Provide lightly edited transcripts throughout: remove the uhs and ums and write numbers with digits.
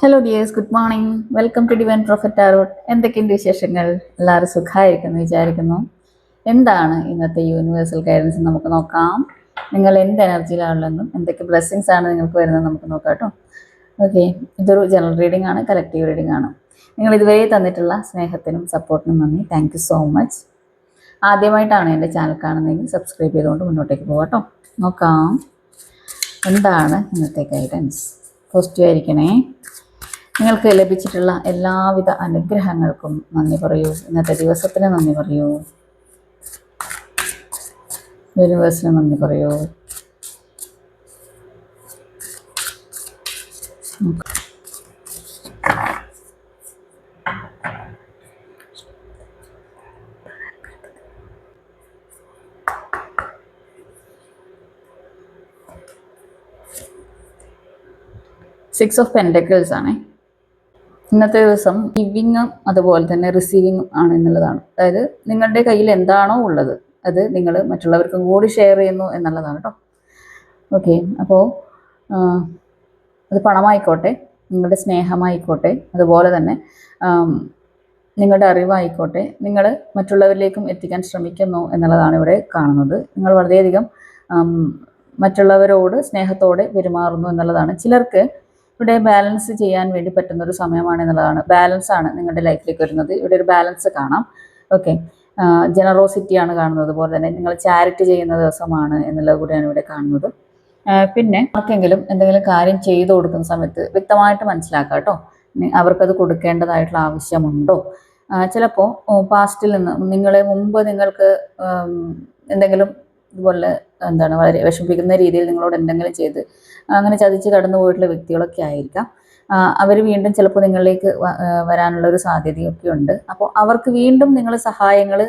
Hello dears, good morning. Welcome to divine prophet tarot. എന്തൊക്കെയുണ്ട് വിശേഷങ്ങൾ? എല്ലാവരും സുഖമായിരിക്കുന്നു വിചാരിക്കുന്നു. എന്താണ് ഇന്നത്തെ യൂണിവേഴ്സൽ ഗൈഡൻസ് നമുക്ക് നോക്കാം. നിങ്ങൾ എന്ത് എനർജിയിലാണുള്ളതെന്നും എന്തൊക്കെ ബ്ലെസ്സിങ്സ് ആണ് നിങ്ങൾക്ക് വരുന്നത് നമുക്ക് നോക്കാം കേട്ടോ. ഓക്കെ, ഇതൊരു ജനറൽ റീഡിംഗ് ആണ്, കളക്റ്റീവ് റീഡിംഗ് ആണ്. നിങ്ങൾ ഇതുവരെ തന്നിട്ടുള്ള സ്നേഹത്തിനും സപ്പോർട്ടിനും നന്ദി. Thank you so much. ആദ്യമായിട്ടാണ് എൻ്റെ ചാനൽ കാണുന്നതെങ്കിൽ സബ്സ്ക്രൈബ് ചെയ്തുകൊണ്ട് മുന്നോട്ടേക്ക് പോകാം കേട്ടോ. നോക്കാം എന്താണ് ഇന്നത്തെ ഗൈഡൻസ്. പോസിറ്റീവ് ആയിരിക്കണേ. നിങ്ങൾക്ക് ലഭിച്ചിട്ടുള്ള എല്ലാവിധ അനുഗ്രഹങ്ങൾക്കും നന്ദി പറയൂ. ഇന്നത്തെ ദിവസത്തിന് നന്ദി പറയൂ. യൂണിവേഴ്സിന് നന്ദി പറയൂ. സിക്സ് ഓഫ് പെൻറ്റക്കിൾസ് ആണ് ഇന്നത്തെ ദിവസം. ഗിവിങ്ങും അതുപോലെ തന്നെ റിസീവിങ്ങും ആണ് എന്നുള്ളതാണ്. അതായത് നിങ്ങളുടെ കയ്യിൽ എന്താണോ ഉള്ളത് അത് നിങ്ങൾ മറ്റുള്ളവർക്കും കൂടി ഷെയർ ചെയ്യുന്നു എന്നുള്ളതാണ് കേട്ടോ. ഓക്കെ, അപ്പോൾ അത് പണമായിക്കോട്ടെ, നിങ്ങളുടെ സ്നേഹമായിക്കോട്ടെ, അതുപോലെ തന്നെ നിങ്ങളുടെ അറിവായിക്കോട്ടെ, നിങ്ങൾ മറ്റുള്ളവരിലേക്കും എത്തിക്കാൻ ശ്രമിക്കുന്നു എന്നുള്ളതാണ് ഇവിടെ കാണുന്നത്. നിങ്ങൾ വളരെയധികം മറ്റുള്ളവരോട് സ്നേഹത്തോടെ പെരുമാറുന്നു എന്നുള്ളതാണ്. ചിലർക്ക് ഇവിടെ ബാലൻസ് ചെയ്യാൻ വേണ്ടി പറ്റുന്നൊരു സമയമാണ് എന്നുള്ളതാണ്. ബാലൻസ് ആണ് നിങ്ങളുടെ ലൈഫിലേക്ക് വരുന്നത്. ഇവിടെ ഒരു ബാലൻസ് കാണാം. ഓക്കെ, ജനറോസിറ്റിയാണ് കാണുന്നത്. അതുപോലെ തന്നെ നിങ്ങൾ ചാരിറ്റി ചെയ്യുന്ന ദിവസമാണ് എന്നുള്ളത് കൂടിയാണ് ഇവിടെ കാണുന്നത്. പിന്നെ ആർക്കെങ്കിലും എന്തെങ്കിലും കാര്യം ചെയ്തു കൊടുക്കുന്ന സമയത്ത് വ്യക്തമായിട്ട് മനസ്സിലാക്കുക കേട്ടോ, അവർക്കത് കൊടുക്കേണ്ടതായിട്ടുള്ള ആവശ്യമുണ്ടോ. ചിലപ്പോൾ പാസ്റ്റിൽ നിന്ന് നിങ്ങളെ മുമ്പ് നിങ്ങൾക്ക് എന്തെങ്കിലും ഇതുപോലെ വളരെ വിഷമിപ്പിക്കുന്ന രീതിയിൽ നിങ്ങളോട് എന്തെങ്കിലും ചെയ്ത് അങ്ങനെ ചതിച്ച് കടന്നു പോയിട്ടുള്ള വ്യക്തികളൊക്കെ ആയിരിക്കാം. അവർ വീണ്ടും ചിലപ്പോൾ നിങ്ങളിലേക്ക് വരാനുള്ള ഒരു സാധ്യതയൊക്കെ ഉണ്ട്. അപ്പോൾ അവർക്ക് വീണ്ടും നിങ്ങൾ സഹായങ്ങൾ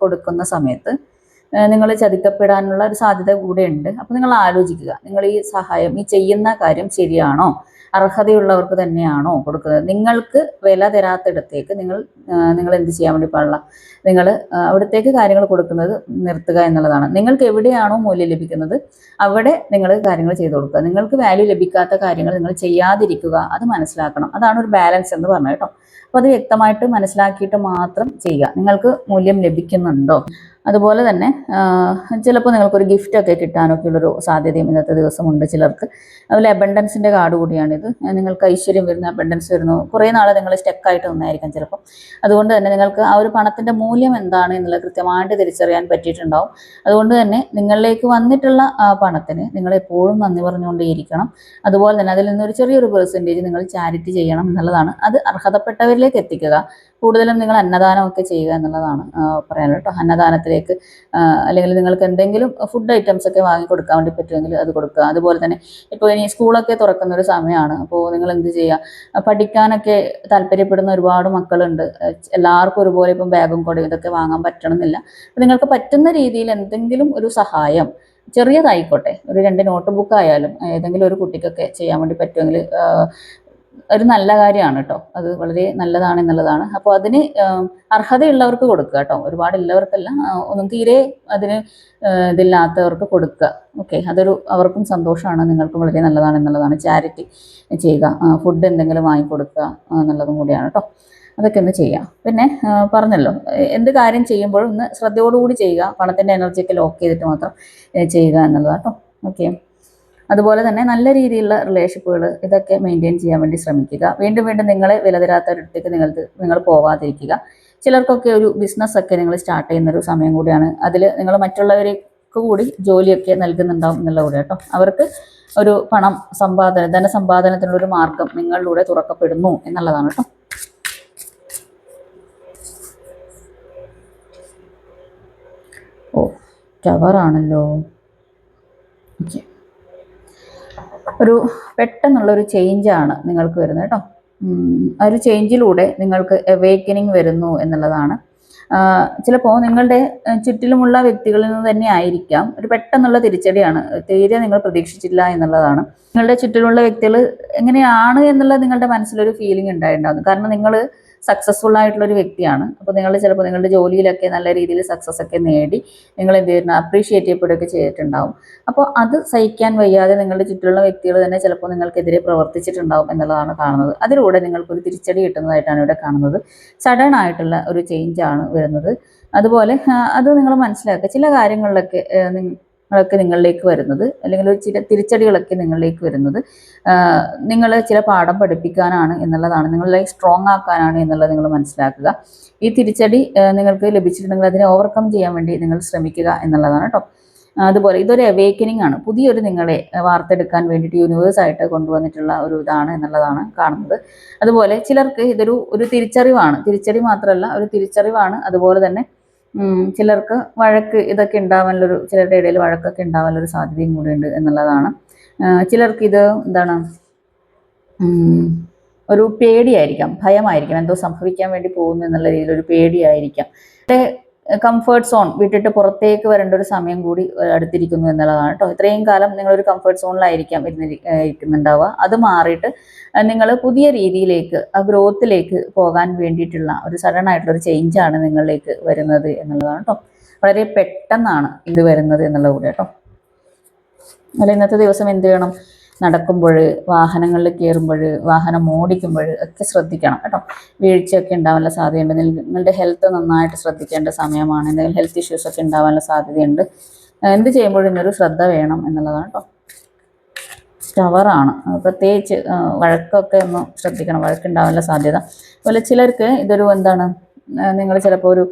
കൊടുക്കുന്ന സമയത്ത് നിങ്ങൾ ചതിക്കപ്പെടാനുള്ള ഒരു സാധ്യത കൂടെ ഉണ്ട്. അപ്പോൾ നിങ്ങൾ ആലോചിക്കുക, നിങ്ങൾ ഈ സഹായം, ഈ ചെയ്യുന്ന കാര്യം ശരിയാണോ, അർഹതയുള്ളവർക്ക് തന്നെയാണോ കൊടുക്കുന്നത്. നിങ്ങൾക്ക് വില തരാത്തിടത്തേക്ക് നിങ്ങൾ എന്ത് ചെയ്യാൻ വേണ്ടി പാടില്ല, നിങ്ങൾ അവിടത്തേക്ക് കാര്യങ്ങൾ കൊടുക്കുന്നത് നിർത്തുക എന്നുള്ളതാണ്. നിങ്ങൾക്ക് എവിടെയാണോ മൂല്യം ലഭിക്കുന്നത് അവിടെ നിങ്ങൾ കാര്യങ്ങൾ ചെയ്തു കൊടുക്കുക. നിങ്ങൾക്ക് വാല്യൂ ലഭിക്കാത്ത കാര്യങ്ങൾ നിങ്ങൾ ചെയ്യാതിരിക്കുക, അത് മനസ്സിലാക്കണം. അതാണ് ഒരു ബാലൻസ് എന്ന് പറഞ്ഞത് കേട്ടോ. അപ്പോൾ അത് വ്യക്തമായിട്ട് മനസ്സിലാക്കിയിട്ട് മാത്രം ചെയ്യുക. നിങ്ങൾക്ക് മൂല്യം ലഭിക്കുന്നുണ്ടോ. അതുപോലെ തന്നെ ചിലപ്പോൾ നിങ്ങൾക്കൊരു ഗിഫ്റ്റൊക്കെ കിട്ടാനൊക്കെ ഉള്ളൊരു സാധ്യതയും ഇന്നത്തെ ദിവസമുണ്ട് ചിലർക്ക്. അതുപോലെ അബണ്ടൻസിൻ്റെ കാർഡ് കൂടിയാണിത്. നിങ്ങൾക്ക് ഐശ്വര്യം വരുന്നു, അബണ്ടൻസ് വരുന്നു. കുറേ നാൾ നിങ്ങൾ സ്റ്റക്കായിട്ട് നിന്നായിരിക്കാം ചിലപ്പോൾ. അതുകൊണ്ട് തന്നെ നിങ്ങൾക്ക് ആ ഒരു പണത്തിൻ്റെ മൂല്യം എന്താണ് എന്നുള്ളത് കൃത്യമായിട്ട് തിരിച്ചറിയാൻ പറ്റിയിട്ടുണ്ടാവും. അതുകൊണ്ട് തന്നെ നിങ്ങളിലേക്ക് വന്നിട്ടുള്ള ആ പണത്തിന് നിങ്ങൾ എപ്പോഴും നന്ദി പറഞ്ഞുകൊണ്ടേയിരിക്കണം. അതുപോലെ തന്നെ അതിൽ നിന്നൊരു ചെറിയൊരു പെർസെൻറ്റേജ് നിങ്ങൾ ചാരിറ്റി ചെയ്യണം എന്നുള്ളതാണ്. അത് അർഹതപ്പെട്ടവരിലേക്ക് എത്തിക്കുക. കൂടുതലും നിങ്ങൾ അന്നദാനമൊക്കെ ചെയ്യുക എന്നുള്ളതാണ് പറയാനുള്ളത് കേട്ടോ. അന്നദാനത്തിലേക്ക് അല്ലെങ്കിൽ നിങ്ങൾക്ക് എന്തെങ്കിലും ഫുഡ് ഐറ്റംസ് ഒക്കെ വാങ്ങി കൊടുക്കാൻ വേണ്ടി പറ്റുമെങ്കിൽ അത് കൊടുക്കുക. അതുപോലെ തന്നെ ഇപ്പോൾ ഇനി സ്കൂളൊക്കെ തുറക്കുന്ന ഒരു സമയമാണ്. അപ്പോൾ നിങ്ങൾ എന്ത് ചെയ്യുക, പഠിക്കാനൊക്കെ താല്പര്യപ്പെടുന്ന ഒരുപാട് മക്കളുണ്ട്. എല്ലാവർക്കും ഒരുപോലെ ഇപ്പം ബാഗും കൊടയും ഇതൊക്കെ വാങ്ങാൻ പറ്റണമെന്നില്ല. അപ്പോൾ നിങ്ങൾക്ക് പറ്റുന്ന രീതിയിൽ എന്തെങ്കിലും ഒരു സഹായം, ചെറിയതായിക്കോട്ടെ, ഒരു 2 നോട്ട് ബുക്ക് ആയാലും ഏതെങ്കിലും ഒരു കുട്ടിക്കൊക്കെ ചെയ്യാൻ വേണ്ടി പറ്റുമെങ്കിൽ ഒരു നല്ല കാര്യമാണ് കേട്ടോ. അത് വളരെ നല്ലതാണ് എന്നുള്ളതാണ്. അപ്പോൾ അതിന് അർഹതയുള്ളവർക്ക് കൊടുക്കുക കേട്ടോ, ഒരുപാടുള്ളവർക്കല്ല, ഒന്നും തീരെ അതിന് ഇതില്ലാത്തവർക്ക് കൊടുക്കുക. ഓക്കെ, അവർക്കും സന്തോഷമാണ്, നിങ്ങൾക്കും വളരെ നല്ലതാണ് എന്നുള്ളതാണ്. ചാരിറ്റി ചെയ്യുക, ഫുഡ് എന്തെങ്കിലും വാങ്ങിക്കൊടുക്കുക എന്നുള്ളതും കൂടിയാണ് കേട്ടോ. അതൊക്കെ ഒന്ന് ചെയ്യാം. പിന്നെ പറഞ്ഞല്ലോ, എന്ത് കാര്യം ചെയ്യുമ്പോഴും ഒന്ന് ശ്രദ്ധയോടുകൂടി ചെയ്യുക. പണത്തിൻ്റെ എനർജിയൊക്കെ ലോക്ക് ചെയ്തിട്ട് മാത്രം ചെയ്യുക എന്നുള്ളതാണ് കേട്ടോ. ഓക്കെ, അതുപോലെ തന്നെ നല്ല രീതിയിലുള്ള റിലേഷൻഷിപ്പുകൾ ഇതൊക്കെ മെയിൻറ്റെയിൻ ചെയ്യാൻ വേണ്ടി ശ്രമിക്കുക. വീണ്ടും വീണ്ടും നിങ്ങളെ വില തരാത്തവരടുത്തേക്ക് നിങ്ങൾ പോകാതിരിക്കുക. ചിലർക്കൊക്കെ ഒരു ബിസിനസ്സൊക്കെ നിങ്ങൾ സ്റ്റാർട്ട് ചെയ്യുന്നൊരു സമയം കൂടിയാണ്. അതിൽ നിങ്ങൾ മറ്റുള്ളവർക്ക് കൂടി ജോലിയൊക്കെ നൽകുന്നുണ്ടാവും എന്നുള്ള കൂടെ കേട്ടോ. അവർക്ക് ഒരു ധനസമ്പാദനത്തിനുള്ളൊരു മാർഗം നിങ്ങളിലൂടെ തുറക്കപ്പെടുന്നു എന്നുള്ളതാണ് കേട്ടോ. ഓ, ടവറാണല്ലോ. ഓക്കെ, ഒരു പെട്ടെന്നുള്ളൊരു ചേഞ്ചാണ് നിങ്ങൾക്ക് വരുന്നത് കേട്ടോ. ആ ഒരു ചേഞ്ചിലൂടെ നിങ്ങൾക്ക് അവേക്കനിങ് വരുന്നു എന്നുള്ളതാണ്. ചിലപ്പോൾ നിങ്ങളുടെ ചുറ്റിലുമുള്ള വ്യക്തികളിൽ നിന്ന് തന്നെ ആയിരിക്കാം. ഒരു പെട്ടെന്നുള്ള തിരിച്ചടിയാണ്, തീരെ നിങ്ങൾ പ്രതീക്ഷിച്ചില്ല എന്നുള്ളതാണ്. നിങ്ങളുടെ ചുറ്റിലുള്ള വ്യക്തികൾ എങ്ങനെയാണ് എന്നുള്ളത് നിങ്ങളുടെ മനസ്സിലൊരു ഫീലിംഗ് ഉണ്ടായിട്ടുണ്ടാകും. കാരണം നിങ്ങൾ സക്സസ്ഫുൾ ആയിട്ടുള്ള ഒരു വ്യക്തിയാണ്. അപ്പോൾ നിങ്ങൾ ചിലപ്പോൾ നിങ്ങളുടെ ജോലിയിലൊക്കെ നല്ല രീതിയിൽ സക്സസ് ഒക്കെ നേടി നിങ്ങൾ എന്ത് ചെയ്യുന്ന അപ്രീഷിയേറ്റ് ചെയ്യപ്പെടുകയൊക്കെ ചെയ്തിട്ടുണ്ടാവും. അപ്പോൾ അത് സഹിക്കാൻ വയ്യാതെ നിങ്ങളുടെ ചുറ്റിലുള്ള വ്യക്തികൾ തന്നെ ചിലപ്പോൾ നിങ്ങൾക്കെതിരെ പ്രവർത്തിച്ചിട്ടുണ്ടാവും എന്നുള്ളതാണ് കാണുന്നത്. അതിലൂടെ നിങ്ങൾക്കൊരു തിരിച്ചടി കിട്ടുന്നതായിട്ടാണ് ഇവിടെ കാണുന്നത്. സഡൻ ആയിട്ടുള്ള ഒരു ചേഞ്ച് ആണ് വരുന്നത്. അതുപോലെ അത് നിങ്ങൾ മനസ്സിലാക്കുക, ചില കാര്യങ്ങളിലൊക്കെ നിങ്ങളിലേക്ക് വരുന്നത്, അല്ലെങ്കിൽ ചില തിരിച്ചടികളൊക്കെ നിങ്ങളിലേക്ക് വരുന്നത് നിങ്ങൾ ചില പാഠം പഠിപ്പിക്കാനാണ് എന്നുള്ളതാണ്, നിങ്ങളെ സ്ട്രോങ് ആക്കാനാണ് എന്നുള്ളത് നിങ്ങൾ മനസ്സിലാക്കുക. ഈ തിരിച്ചടി നിങ്ങൾക്ക് ലഭിച്ചിട്ടുണ്ടെങ്കിൽ അതിനെ ഓവർകം ചെയ്യാൻ വേണ്ടി നിങ്ങൾ ശ്രമിക്കുക എന്നുള്ളതാണ് കേട്ടോ. അതുപോലെ ഇതൊരു അവേക്കനിങ് ആണ്, പുതിയൊരു നിങ്ങളെ വാർത്തെടുക്കാൻ വേണ്ടിയിട്ട് യൂണിവേഴ്സായിട്ട് കൊണ്ടുവന്നിട്ടുള്ള ഒരു ഇതാണ് എന്നുള്ളതാണ് കാണുന്നത്. അതുപോലെ ചിലർക്ക് ഇതൊരു തിരിച്ചറിവാണ്, തിരിച്ചടി മാത്രമല്ല ഒരു തിരിച്ചറിവാണ്. അതുപോലെ തന്നെ ചിലർക്ക് വഴക്ക് ഇതൊക്കെ ഉണ്ടാവാനുള്ളൊരു, ചിലരുടെ ഇടയിൽ വഴക്കൊക്കെ ഉണ്ടാവാനുള്ളൊരു സാധ്യതയും കൂടി ഉണ്ട് എന്നുള്ളതാണ്. ചിലർക്ക് ഇത് എന്താണ്, ഒരു പേടിയായിരിക്കാം, ഭയമായിരിക്കാം, എന്തോ സംഭവിക്കാൻ വേണ്ടി പോകുന്നു എന്നുള്ള രീതിയിൽ ഒരു പേടിയായിരിക്കാം. കംഫേർട്ട് സോൺ വിട്ടിട്ട് പുറത്തേക്ക് വരേണ്ട ഒരു സമയം കൂടി അടുത്തിരിക്കുന്നു എന്നുള്ളതാണ് കേട്ടോ. ഇത്രയും കാലം നിങ്ങളൊരു കംഫേർട്ട് സോണിലായിരിക്കാം ഇരിക്കുന്നുണ്ടാവുക. അത് മാറിയിട്ട് നിങ്ങൾ പുതിയ രീതിയിലേക്ക്, ആ ഗ്രോത്തിലേക്ക് പോകാൻ വേണ്ടിയിട്ടുള്ള ഒരു സഡൻ ആയിട്ടുള്ള ഒരു ചേഞ്ചാണ് നിങ്ങളിലേക്ക് വരുന്നത് എന്നുള്ളതാണ് കേട്ടോ. വളരെ പെട്ടെന്നാണ് ഇത് വരുന്നത് എന്നുള്ളത് കൂടെ കേട്ടോ. അല്ല, ഇന്നത്തെ ദിവസം എന്ത് ചെയ്യണം, നടക്കുമ്പോൾ, വാഹനങ്ങളിൽ കയറുമ്പോൾ, വാഹനം ഓടിക്കുമ്പോൾ ഒക്കെ ശ്രദ്ധിക്കണം കേട്ടോ. വീഴ്ചയൊക്കെ ഉണ്ടാവാനുള്ള സാധ്യതയുണ്ട്. നിങ്ങളുടെ ഹെൽത്ത് നന്നായിട്ട് ശ്രദ്ധിക്കേണ്ട സമയമാണ്. എന്തെങ്കിലും ഹെൽത്ത് ഇഷ്യൂസ് ഒക്കെ ഉണ്ടാവാനുള്ള സാധ്യതയുണ്ട്. എന്ത് ചെയ്യുമ്പോഴും ഇന്നൊരു ശ്രദ്ധ വേണം എന്നുള്ളതാണ് കേട്ടോ. ടവറാണ്, പ്രത്യേകിച്ച് വഴക്കൊക്കെ ഒന്ന് ശ്രദ്ധിക്കണം, വഴക്കുണ്ടാവാനുള്ള സാധ്യത. അതുപോലെ ചിലർക്ക് ഇതൊരു എന്താണ്, നിങ്ങൾ ചിലപ്പോൾ ഒരു